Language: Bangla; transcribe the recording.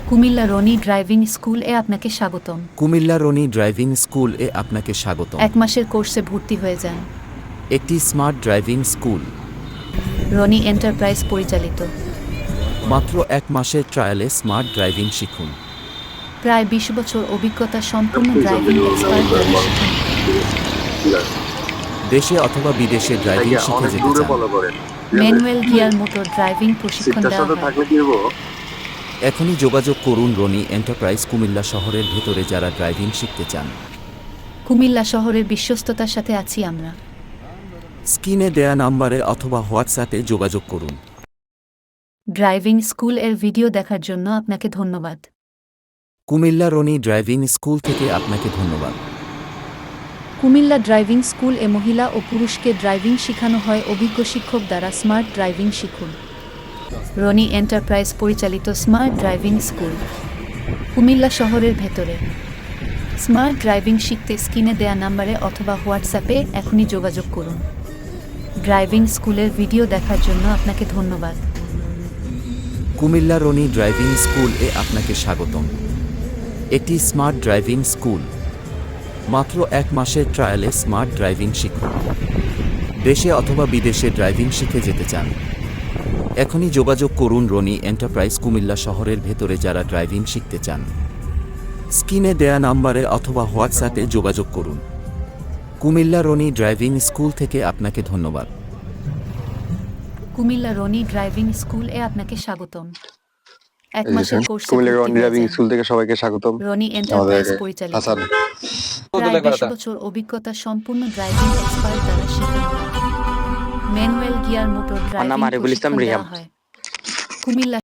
কুমিল্লা রনি ড্রাইভিং স্কুল এ আপনাকে স্বাগতম। কুমিল্লা রনি ড্রাইভিং স্কুল এ আপনাকে স্বাগতম। 1 মাসের কোর্সে ভর্তি হয়ে যান। একটি smart driving school, Roni enterprise পরিচালিত। মাত্র 1 মাসের ট্রায়ালে স্মার্ট ড্রাইভিং শিখুন। প্রায় 20 বছর অভিজ্ঞতা সম্পন্ন ড্রাইভিং এক্সপার্ট দ্বারা শিখুন। দেশে অথবা বিদেশে ড্রাইভিং শিখে যেতে চান? ম্যানুয়াল গিয়ার মোটর ড্রাইভিং প্রশিক্ষণ দেওয়া হয়। এখনই যোগাযোগ করুন রনি এন্টারপ্রাইজ কুমিল্লা শহরের ভেতরে যারা ড্রাইভিং শিখতে চান। কুমিল্লা শহরের বিশ্বস্ততার সাথে আছি আমরা। স্ক্রিনে দেয়া নাম্বারে অথবা হোয়াটসঅ্যাপে যোগাযোগ করুন। ড্রাইভিং স্কুল এর ভিডিও দেখার জন্য আপনাকে ধন্যবাদ। কুমিল্লা রনি ড্রাইভিং স্কুল থেকে আপনাকে ধন্যবাদ। কুমিল্লা ড্রাইভিং স্কুল এ মহিলা ও পুরুষকে ড্রাইভিং শেখানো হয় অভিজ্ঞ শিক্ষক দ্বারা। স্মার্ট ড্রাইভিং শিখুন। রনি এন্টারপ্রাইজ পরিচালিত স্মার্ট ড্রাইভিং স্কুল, কুমিল্লা শহরের ভেতরে। স্মার্ট ড্রাইভিং শিখতে স্ক্রিনে দেয়া নাম্বারে অথবা হোয়াটসঅ্যাপে এখনই যোগাযোগ করুন। ড্রাইভিং স্কুলের ভিডিও দেখার জন্য আপনাকে ধন্যবাদ। কুমিল্লা রনি ড্রাইভিং স্কুল এ আপনাকে স্বাগতম। একটি স্মার্ট ড্রাইভিং স্কুল, মাত্র 1 মাসের ট্রায়ালে স্মার্ট ড্রাইভিং শিখুন। দেশে অথবা বিদেশে ড্রাইভিং শিখে যেতে চান? এখনই যোগাযোগ করুন রনি এন্টারপ্রাইজ কুমিল্লা শহরের ভেতরে যারা ড্রাইভিং শিখতে চান। স্ক্রিনে দেয়া নাম্বারে অথবা হোয়াটসঅ্যাপে যোগাযোগ করুন। কুমিল্লা রনি ড্রাইভিং স্কুল থেকে আপনাকে ধন্যবাদ। কুমিল্লা রনি ড্রাইভিং স্কুল এ আপনাকে স্বাগতম। 1 মাসের কোর্সে কুমিল্লা রনি ড্রাইভিং স্কুল থেকে সবাইকে স্বাগতম। রনি এন্টারপ্রাইজ পরিচালিত। হাসান প্রায় 20 বছর অভিজ্ঞতা সম্পূর্ণ ড্রাইভিং এক্সপার্ট দ্বারা শেখানো হয়। ম্যানুয়াল গিয়ার মোটর ড্রাইভিং প্রশিক্ষণ দেওয়া হয়। কুমিল্লা